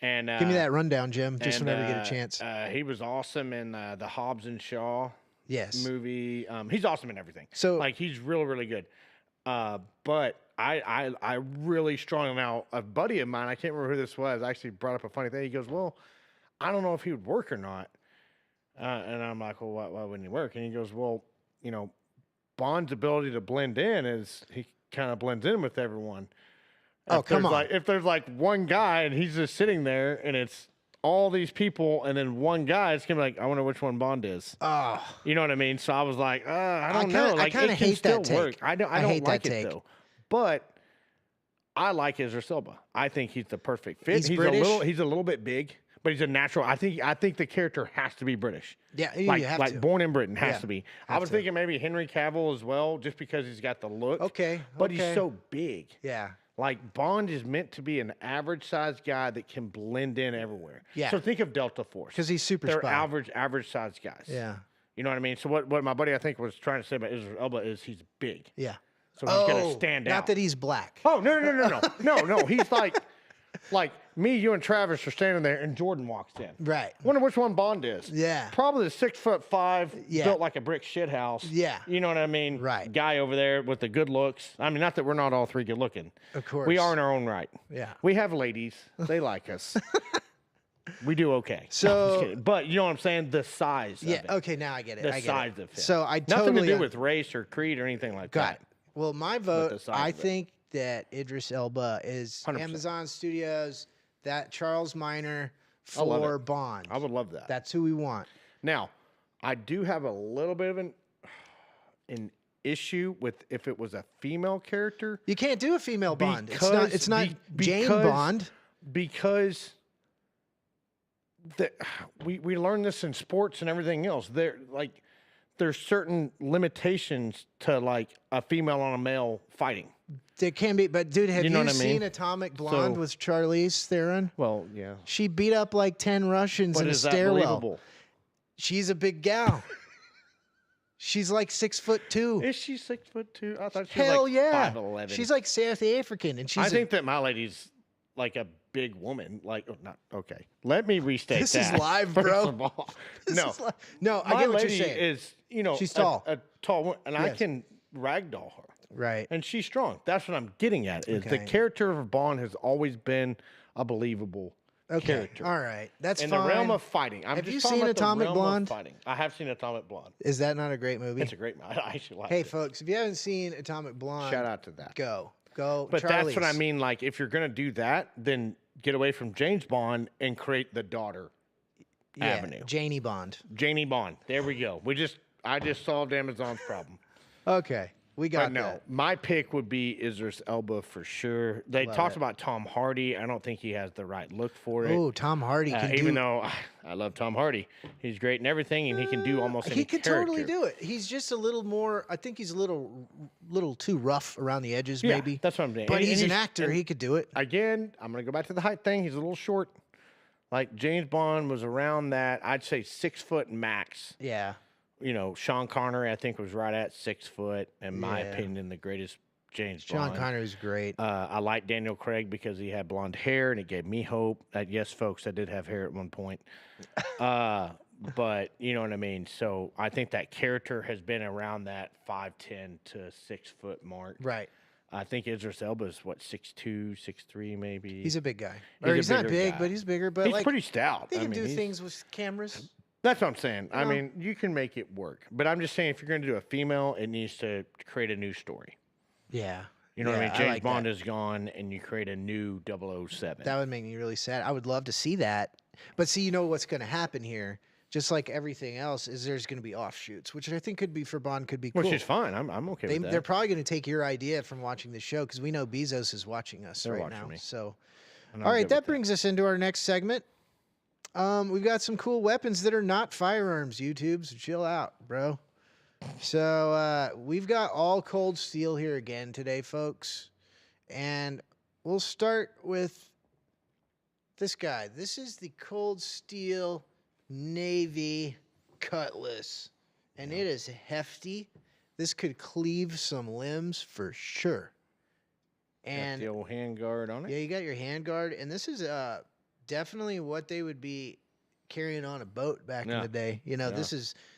And Give me that rundown, Jim, just and, whenever you get a chance. He was awesome in the Hobbs and Shaw Yes. movie. He's awesome in everything. So- like he's really, really good. But I really strongly now a buddy of mine, I can't remember who this was, actually brought up a funny thing. He goes, "Well, I don't know if he would work or not." And I'm like, "Well, why wouldn't he work?" And he goes, "Well, you know, Bond's ability to blend in is he kind of blends in with everyone." Oh, come on. If there's like one guy and he's just sitting there and it's all these people and then one guy, it's gonna be like, I wonder which one Bond is. Oh, You know what I mean? So I was like, I don't kinda- know. I Like kinda it can hate still that take. work. I don't hate like that it take. though. But I like Idris Elba. I think he's the perfect fit. He's British? He's a little bit big, but he's a natural. I think the character has to be British. yeah, you Like have like to. born in Britain has Yeah, to be. I have was to. thinking maybe Henry Cavill as well, just because he's got the look. Okay, But he's okay. so big. Yeah. Like Bond is meant to be an average sized guy that can blend in everywhere. Yeah. So think of Delta Force. Because he's super They're spy. average sized guys. Yeah. You know what I mean? So what my buddy I think was trying to say about Idris Elba is he's big. Yeah. So he's gonna stand out. Not that he's black. Oh no. He's like me, you and Travis are standing there and Jordan walks in. Right. Wonder which one Bond is. Yeah. Probably the 6'5", Yeah. built like a brick shit house. Yeah. You know what I mean? Right. Guy over there with the good looks. I mean, not that we're not all three good looking. Of course. We are in our own right. Yeah. We have ladies. They like us. We do okay. No, I'm just So- kidding. But you know what I'm saying? The size Yeah. of it. Okay. Now I get it. The I get size it. of it. So I Nothing totally to do with race or creed or anything like got that. it. Well, my the vote. size I of it. think that Idris Elba is 100%. Amazon Studios. That Charles Minor I love for it. Bond. I would love that. That's who we want. Now, I do have a little bit of an issue with if it was a female character You can't do a female Bond. Because- It's not Jane because- Bond. because we learn this in sports and everything else. There's certain limitations to like a female on a male fighting. There can be, but dude, have You you, know what I seen mean? Atomic Blonde So- with Charlize Theron? Well, yeah. She beat up like 10 Russians But in a is that stairwell. believable? She's a big gal. She's like 6'2". Is she 6'2"? I thought she Hell was like yeah. 5'11". She's like South African, and she's. I think that my lady's like a big woman. Like, oh, not okay. Let me restate This that. is live, first bro. of all. This No, is like- no, I my get what you're lady saying. is, you know, She's tall. a tall woman, and I Yes. can ragdoll her, Right. and she's strong. That's what I'm getting at. Is the Okay. character of Bond has always been a believable Okay. character. All right. That's in fine. the realm of fighting. I'm Have just you talking seen about the Atomic realm of Blonde? fighting. I have seen Atomic Blonde. Is that not a great movie? It's a great. I actually like Hey, it. folks, if you haven't seen Atomic Blonde, Shout out to that. go. But that's what I Charlize. mean. Like, if you're gonna do that, then get away from James Bond and create the daughter Yeah, avenue. Janie Bond. Janie Bond. There we go. I just solved Amazon's problem. Okay, we But got no, that. my pick would be Idris Elba for sure. They Love talked it. about Tom Hardy. I don't think he has the right look for it. Oh, Tom Hardy can Even do. though I love Tom Hardy, he's great in everything, and he can do almost any He could totally character. do it. He's just a little more. I think he's a little too rough around the edges, Yeah, maybe. that's what I'm saying. But And he's an he's- actor. and He could do it. Again, I'm gonna go back to the height thing. He's a little short. Like James Bond was around that. I'd say 6 foot max. Yeah. You know, Sean Connery, I think, was right at 6 foot. In my Yeah. opinion, the greatest James Sean Bond. Connery's great. I like Daniel Craig because he had blonde hair and it gave me hope. Yes, folks, I did have hair at one point. But you know what I mean? So I think that character has been around that 5'10" to 6 foot mark. Right. I think Idris Elba is what, 6'2", 6'3", maybe. He's a big guy. He's Or a he's not bigger big, guy. but he's bigger. But He's like, pretty stout. he I can mean, do he's- things with cameras. That's what I'm saying. I know? mean, you can make it work. But I'm just saying, if you're going to do a female, it needs to create a new story. Yeah. You know what I Yeah, mean? James like Bond that. is gone, and you create a new 007. That would make me really sad. I would love to see that. But see, you know what's going to happen here? just like everything else, is there's going to be offshoots, which I think could be for Bond, could be Which cool. is fine. I'm okay with that. They're probably going to take your idea from watching the show because we know Bezos is watching us They're right watching now. me. So, And all I'm right, good that with brings us into our next segment. We've got some cool weapons that are not firearms. YouTube, so chill out, bro. So we've got all cold steel here again today, folks, and we'll start with this guy. This is the Cold Steel Navy Cutlass, and it is hefty. This could cleave some limbs for sure. And got the old hand guard on it. yeah, you got your hand guard, and this is definitely what they would be carrying on a boat back in Yeah. the day. You know, Yeah.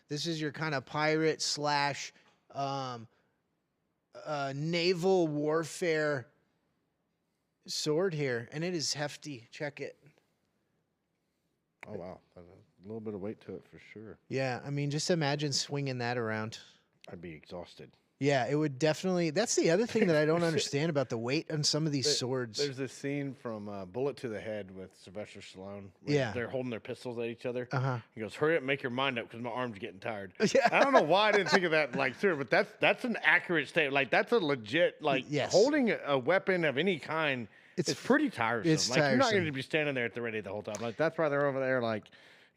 this is your kind of pirate slash naval warfare sword here, and it is hefty. Check it. Oh wow, that's a little bit of weight to it for sure. Yeah, I mean, just imagine swinging that around. I'd be exhausted. Yeah, it would definitely. That's the other thing that I don't understand about the weight on some of these swords. There's this scene from Bullet to the Head with Sylvester Stallone. where Yeah. They're holding their pistols at each other. Uh-huh. He goes, "Hurry up, make your mind up, because my arm's getting tired." Yeah. I don't know why I didn't think of that like sooner, but that's an accurate statement. Like that's a legit Yes. holding a weapon of any kind. It's pretty tiresome. it's Like you're not going tiresome. to be standing there at the ready the whole time. Like that's why they're over there. Like,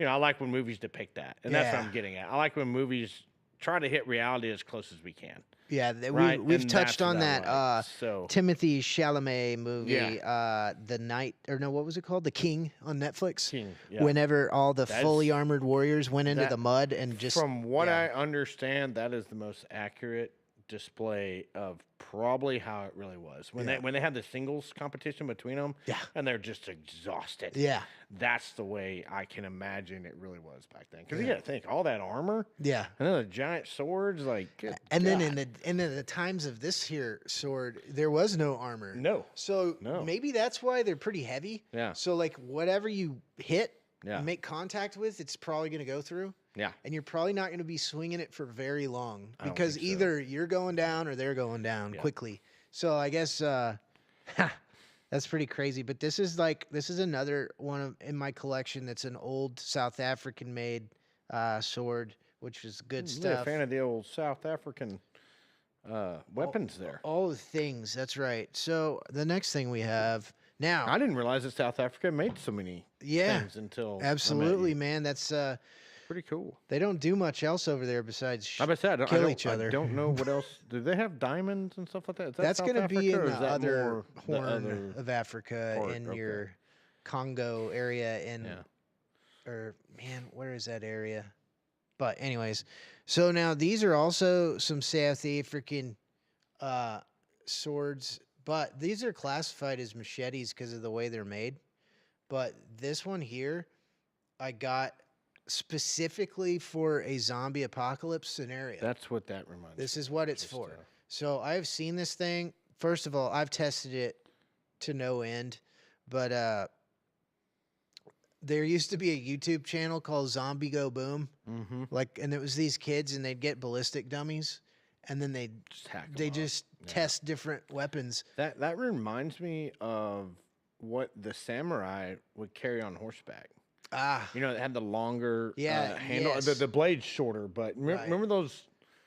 I like when movies depict that, and that's what Yeah. I'm getting at. I like when movies try to hit reality as close as we can. Yeah, Right? we've And touched that's on what I that like. So Timothy Chalamet movie, Yeah. The Night, or no, what was it called? The King on Netflix. King, yeah. Whenever all the That's- fully armored warriors went into that- the mud and just From what yeah. I understand, that is the most accurate display of probably how it really was when Yeah. they had the singles competition between them. Yeah. And they're just exhausted. Yeah, That's the way I can imagine it really was back then. Because Yeah. you got to think all that armor yeah. and then the giant swords, like. Good And then God. in the times of this here sword, there was no armor. No. So No. maybe that's why they're pretty heavy. Yeah. So like whatever you hit, Yeah. make contact with, it's probably going to go through. Yeah. And you're probably not going to be swinging it for very long I don't because think so. either you're going down or they're going down Yeah. quickly. So I guess that's pretty crazy. But this is another one in my collection that's an old South African made sword, which is good Really stuff. a fan of the old South African weapons there. All the things. That's right. So the next thing we have now. I didn't realize that South Africa made so many Yeah, things until I met absolutely, you. man. That's Pretty cool. they don't do much else over there besides Like I said, kill each I other. don't know what else. Do they have diamonds and stuff like that? Is that That's South going to be Africa, in or the is that other more the horn other- of Africa part? in Okay. your Congo area Yeah. or man, where is that area? But anyways, so now these are also some South African swords, but these are classified as machetes because of the way they're made. But this one here, I got specifically for a zombie apocalypse scenario. That's what that reminds This me is what of, it's just, for. So I've seen this thing. First of all, I've tested it to no end, but there used to be a YouTube channel called Zombie Go Boom, and it was these kids, and they'd get ballistic dummies, and then they Just hack 'em they up. just Yeah. test different weapons. That reminds me of what the samurai would carry on horseback. Ah, You know, it had the longer Yeah, handle. yes. The blade's shorter, but Right. remember those?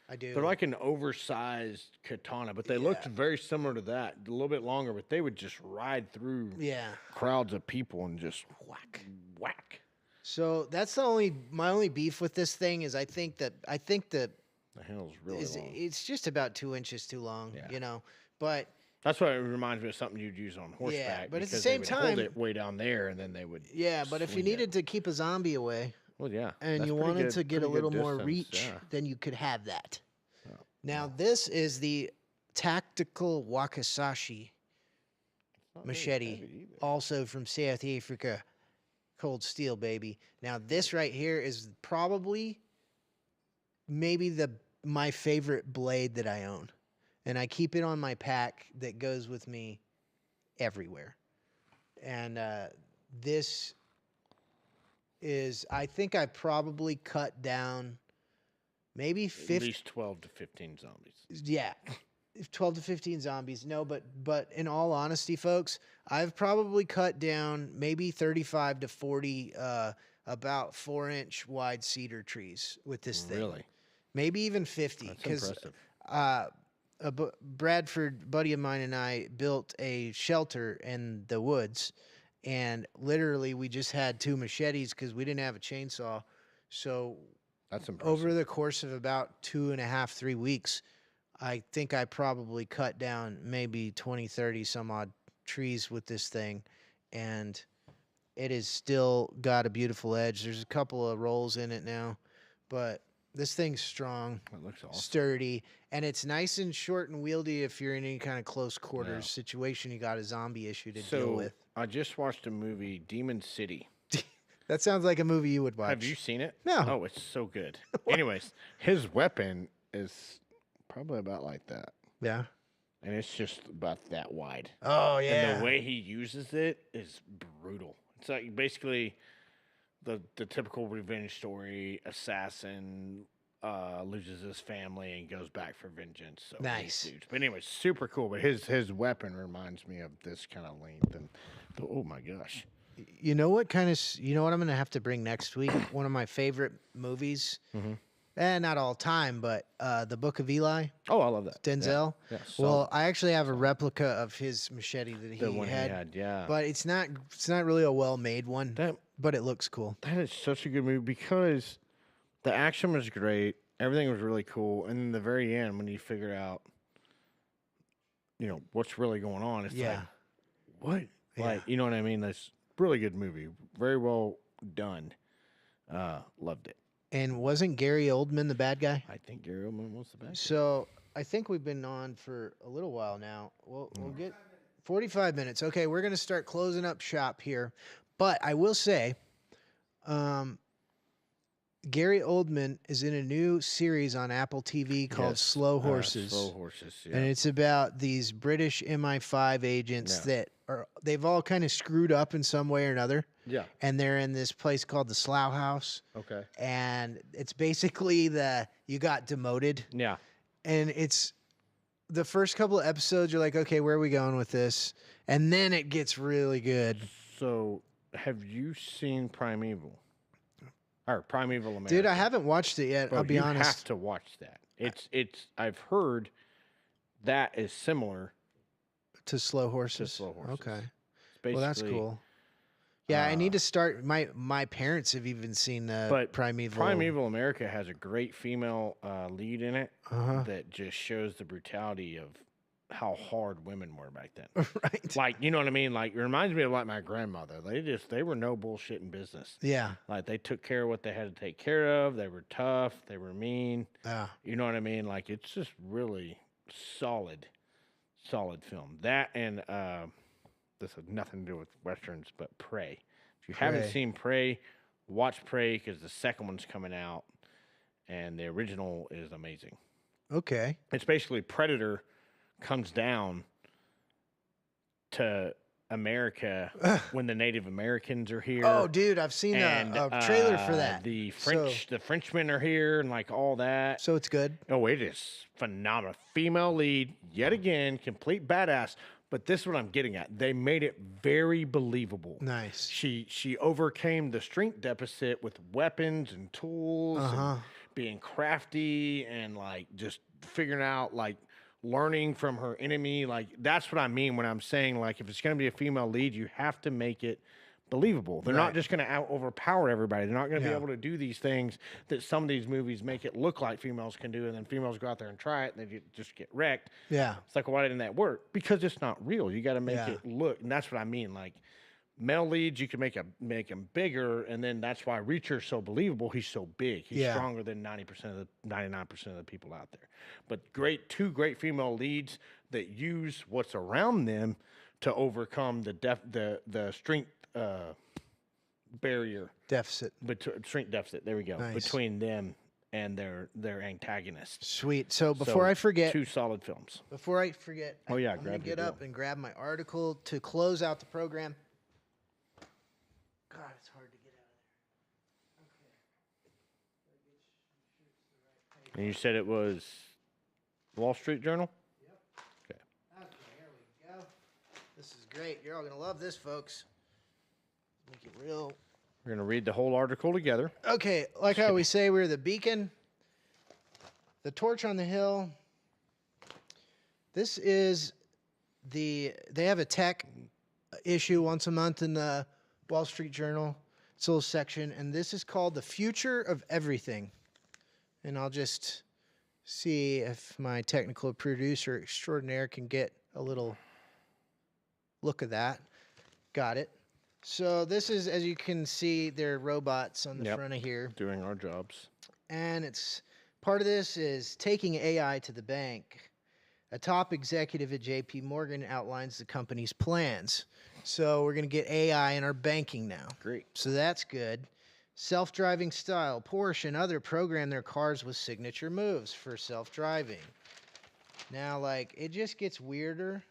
I do. They're like an oversized katana, but they looked very similar to that, a little bit longer. But they would just ride through yeah. crowds of people and just whack. So that's my only beef with this thing is I think that The handle's really long. it's just about 2 inches too long, Yeah. you know. But That's why it reminds me of something you'd use on horseback. but at the because same they would time- hold it way down there, and then they would. yeah, but if you swing it. needed to keep a zombie away Well, yeah, and that's you pretty wanted good- to get a pretty little good more distance, reach, yeah. then you could have that. Yeah. Now this is the tactical Wakizashi Not very machete, heavy either. also from South Africa, cold steel, baby. Now this right here is probably maybe my favorite blade that I own, and I keep it on my pack that goes with me everywhere. And this is, I think I probably cut down maybe At 50. least 12 to 15 zombies. Yeah, 12 to 15 zombies. No, but in all honesty, folks, I've probably cut down maybe 35 to 40 about 4-inch wide cedar trees with this thing. Really? Maybe even 50. That's Because impressive. Bradford, buddy of mine, and I built a shelter in the woods, and literally we just had 2 machetes because we didn't have a chainsaw. So That's impressive. over the course of about 2.5, 3 weeks, I think I probably cut down maybe 20, 30 some odd trees with this thing, and it has still got a beautiful edge. There's a couple of rolls in it now, but this thing's strong, That looks awesome. sturdy, and it's nice and short and wieldy if you're in any kind of close quarters situation. You got a zombie issue to deal with. I just watched a movie, Demon City. That sounds like a movie you would watch. Have you seen it? No. Oh, it's so good. Anyways, his weapon is probably about like that. Yeah. And it's just about that wide. Oh, yeah. And the way he uses it is brutal. It's like basically the typical revenge story. Assassin loses his family and goes back for vengeance. So Nice. Dudes. But anyway, super cool. But his weapon reminds me of this kind of length. And oh my gosh. You know what I'm going to have to bring next week? One of my favorite movies. Not all time, but The Book of Eli. Oh, I love that. Denzel. Yeah, well, I actually have a replica of his machete that the one had. Yeah. But it's not really a well-made one. But it looks cool. That is such a good movie because the action was great. Everything was really cool. And in the very end, when you figure out, what's really going on, it's like, what? Like, you know what I mean? That's really good movie. Very well done. Loved it. And wasn't Gary Oldman the bad guy? I think Gary Oldman was the bad guy. So I think we've been on for a little while now. We'll get 45 minutes. Okay, we're going to start closing up shop here. But I will say, Gary Oldman is in a new series on Apple TV called Slow Horses. Slow Horses, yeah. And it's about these British MI5 agents that they've all kind of screwed up in some way or another. Yeah. And they're in this place called the Slough House. Okay. And it's basically you got demoted. Yeah. And it's the first couple of episodes, you're like, okay, where are we going with this? And then it gets really good. So have you seen Primeval? Or Primeval America? Dude, I haven't watched it yet. I'll be honest. You have to watch that. It's. I've heard that is similar to Slow Horses. To Slow Horses. Okay. Well, that's cool. Yeah, I need to start. My parents have even seen Primeval. Primeval America has a great female lead in it that just shows the brutality of how hard women were back then. Right. Like, you know what I mean? Like, it reminds me of like my grandmother. They were no bullshit in business. Yeah. Like, they took care of what they had to take care of. They were tough. They were mean. Yeah. You know what I mean? Like, it's just really solid film. That and this has nothing to do with Westerns, but Prey. If you haven't seen Prey, watch Prey because the second one's coming out and the original is amazing. Okay. It's basically Predator comes down to America when the Native Americans are here. Oh, dude, I've seen a trailer for that. The Frenchmen are here and like all that. So it's good. Oh, it is phenomenal. Female lead, yet again, complete badass. But this is what I'm getting at. They made it very believable. Nice. She overcame the strength deficit with weapons and tools, and being crafty and like just figuring out like learning from her enemy. Like, that's what I mean when I'm saying, like, if it's going to be a female lead, you have to make it believable. They're not just going to overpower everybody. They're not going to be able to do these things that some of these movies make it look like females can do, and then females go out there and try it, and they just get wrecked. Yeah. It's like, why didn't that work? Because it's not real. You got to make it look, and that's what I mean. Like, male leads, you can make him bigger, and then that's why Reacher's so believable. He's so big. He's stronger than 99% of the people out there. But two great female leads that use what's around them to overcome the strength barrier deficit. Strength deficit. There we go. Nice. Between them and their antagonist. Sweet. So before I forget, 2 solid films. Before I forget, I'm gonna get up and grab my article to close out the program. God, it's hard to get out of there. And you said it was Wall Street Journal? Yep. Okay, here we go. This is great. You're all gonna love this, folks. Make it real We're going to read the whole article together. Okay, like how we say we're the beacon, the torch on the hill. This is they have a tech issue once a month in the Wall Street Journal. It's a little section, and this is called The Future of Everything. And I'll just see if my technical producer extraordinaire can get a little look of that. Got it. So this is, as you can see, there are robots on the front of here. Doing our jobs. And it's part of this is taking AI to the bank. A top executive at JP Morgan outlines the company's plans. So we're going to get AI in our banking now. Great. So that's good. Self-driving style. Porsche and other program their cars with signature moves for self-driving. Now, like, it just gets weirder.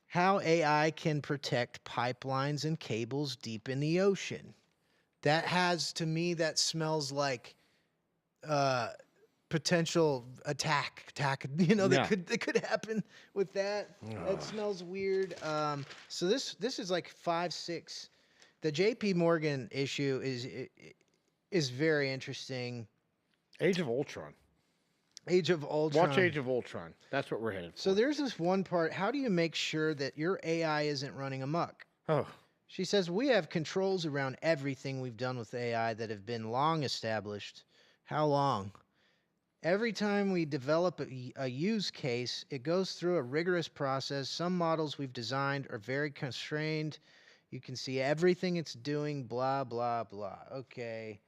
How AI can protect pipelines and cables deep in the ocean. That has, to me, that smells like potential attack, you know, that could happen with that. That smells weird. So this is like 5, 6. The JP Morgan issue is very interesting. Age of Ultron. Age of Ultron. Watch Age of Ultron. That's what we're headed for. So there's this one part. How do you make sure that your AI isn't running amok? Oh. She says, we have controls around everything we've done with AI that have been long established. How long? Every time we develop a use case, it goes through a rigorous process. Some models we've designed are very constrained. You can see everything it's doing, blah, blah, blah. Okay.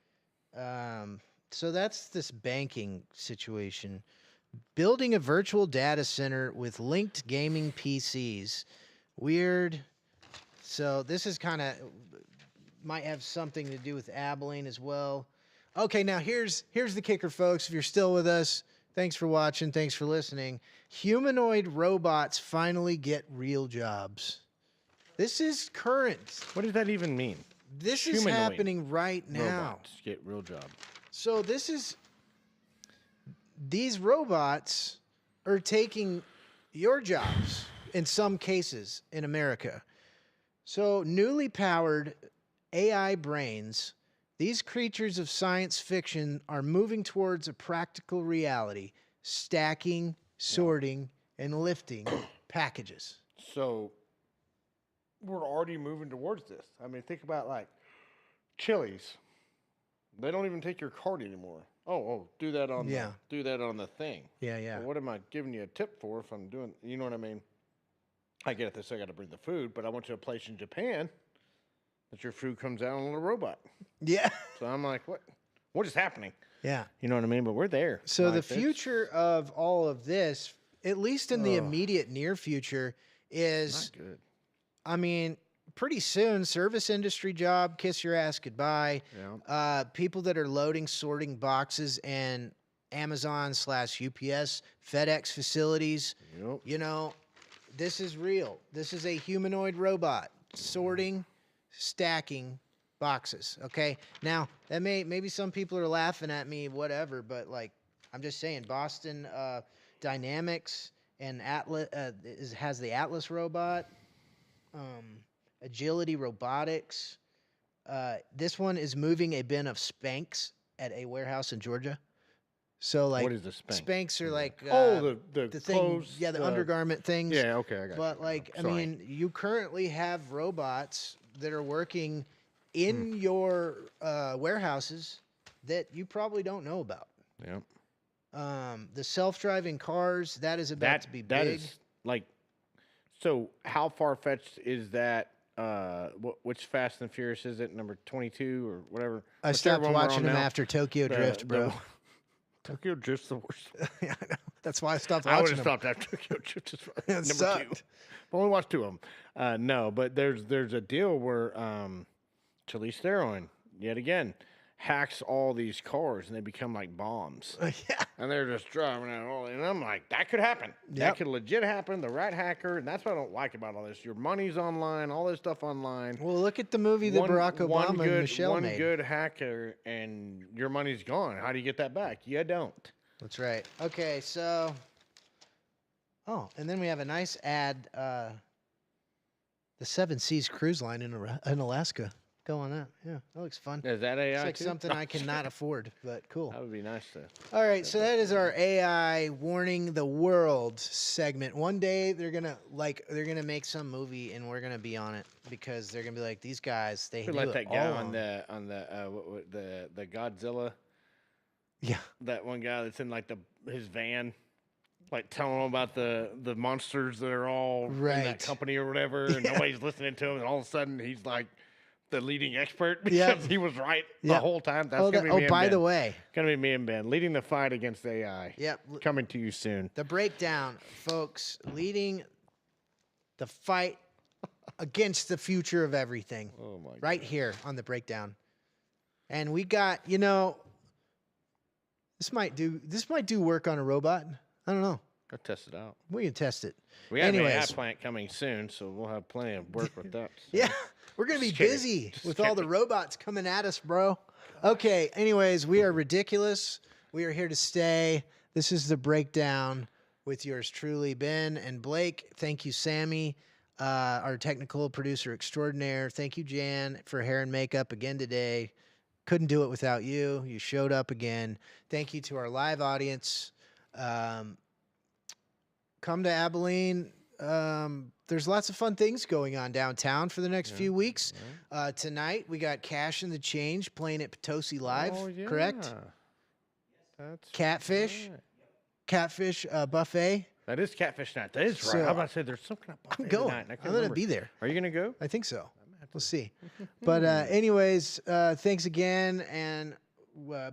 So that's this banking situation. Building a virtual data center with linked gaming PCs. Weird. So this is kind of, might have something to do with Abilene as well. Okay, now here's the kicker, folks. If you're still with us, thanks for watching. Thanks for listening. Humanoid robots finally get real jobs. This is current. What does that even mean? This is happening right now. Robots get real job. So these robots are taking your jobs in some cases in America. So newly powered AI brains, these creatures of science fiction are moving towards a practical reality, stacking, sorting, and lifting packages. So we're already moving towards this. I mean, think about like Chili's. They don't even take your card anymore. Oh, do that on the thing. Yeah. Well, what am I giving you a tip for if I'm doing? You know what I mean? I get it. I got to bring the food, but I went to a place in Japan that your food comes out on a little robot. Yeah. So I'm like, what is happening? Yeah. You know what I mean? But we're there. So like, the future of all of this, at least in the immediate near future, is not good. I mean, pretty soon, service industry job, kiss your ass goodbye. Yeah. People that are loading, sorting boxes and Amazon/UPS, FedEx facilities. Yep. You know, this is real. This is a humanoid robot sorting, stacking boxes. Okay. Now that maybe some people are laughing at me, whatever, but like I'm just saying, Boston Dynamics and Atlas has the Atlas robot. Agility Robotics. This one is moving a bin of Spanx at a warehouse in Georgia. So like, what is the Spanx? Spanx are like the thing, clothes, the undergarment things. Yeah, okay, I got it. But like, I mean, you currently have robots that are working in your warehouses that you probably don't know about. Yep. The self-driving cars, that is about to be big. That is like, so how far-fetched is that? Which Fast and Furious is it? Number 22 or whatever? I stopped watching them after Tokyo Drift, bro. Tokyo Drift's the worst. Yeah, I know. That's why I stopped I watching would have stopped after Tokyo Drift. It Number 2. I've only watched 2 of them. No, but there's a deal where Charlize Theron, yet again, hacks all these cars and they become like bombs. Yeah. And they're just driving out all, and I'm like, that could happen. That could legit happen. The right hacker, and that's what I don't like about all this. Your money's online, all this stuff online. Well, look at the movie that Barack Obama and Michelle made. One good hacker, and your money's gone. How do you get that back? You don't. That's right. Okay, so, and then we have a nice ad. The Seven Seas Cruise Line in Alaska go on that. Yeah, that looks fun. Is that AI It's like too? something I cannot afford, but cool. That would be nice to. All right, so that is our AI warning the world segment. One day they're gonna make some movie and we're gonna be on it because they're gonna be like, these guys, they We knew let it that all guy along. the Godzilla. Yeah, That one guy that's in like his van, like telling them about the monsters that are all in Right. that company or whatever, and Yeah. nobody's listening to him, and all of a sudden he's like the leading expert Yep. because he was right the Yep. whole time. That's Oh, gonna be me and by Ben. the way, Gonna be me and Ben leading the fight against AI. yep, Coming to you soon. the breakdown, folks, leading the fight against the future of everything. Oh my! Right here on the breakdown. And we got, this might do work on a robot. I don't know. Go test it out. We can test it. We have an AI Anyways. plant coming soon, so we'll have plenty of work with that. So. Yeah, we're going to be Just kidding. busy Just with all the kidding. robots coming at us, bro. Okay, anyways, we are ridiculous. We are here to stay. This is the breakdown with yours truly, Ben and Blake. Thank you, Sammy, our technical producer extraordinaire. Thank you, Jan, for hair and makeup again today. Couldn't do it without you. You showed up again. Thank you to our live audience. Come to Abilene. There's lots of fun things going on downtown for the next few weeks. Tonight, we got Cash and the Change playing at Potosi Live, Oh, yeah. correct? That's Catfish, right. Catfish buffet. That is catfish night. That is right. So, I was about to say there's some kind of buffet I'm going. tonight, and I I'm can't going to remember. be there. Are you gonna go? I think so. We'll see. But anyways, thanks again. And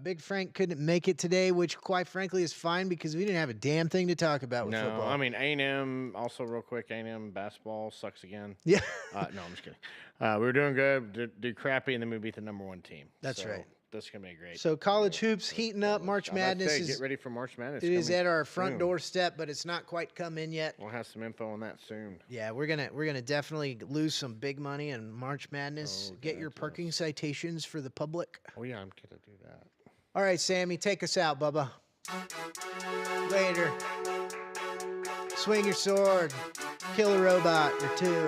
Big Frank couldn't make it today, which quite frankly is fine because we didn't have a damn thing to talk about with No, football. I mean A&M. Also, real quick, A&M basketball sucks again. Yeah. No, I'm just kidding. We were doing good, do crappy, and then we beat the #1 team. That's So right. That's gonna be great. So college hoops heating up. March I'm about to Madness say, is get ready for March Madness. it is coming at our front soon. doorstep, but it's not quite come in yet. We'll have some info on that soon. Yeah, we're gonna definitely lose some big money in March Madness. Oh, Get God, your yes. parking citations for the public. Oh yeah, I'm gonna do that. All right, Sammy, take us out, Bubba. Later. Swing your sword. Kill a robot or two.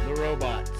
The robots.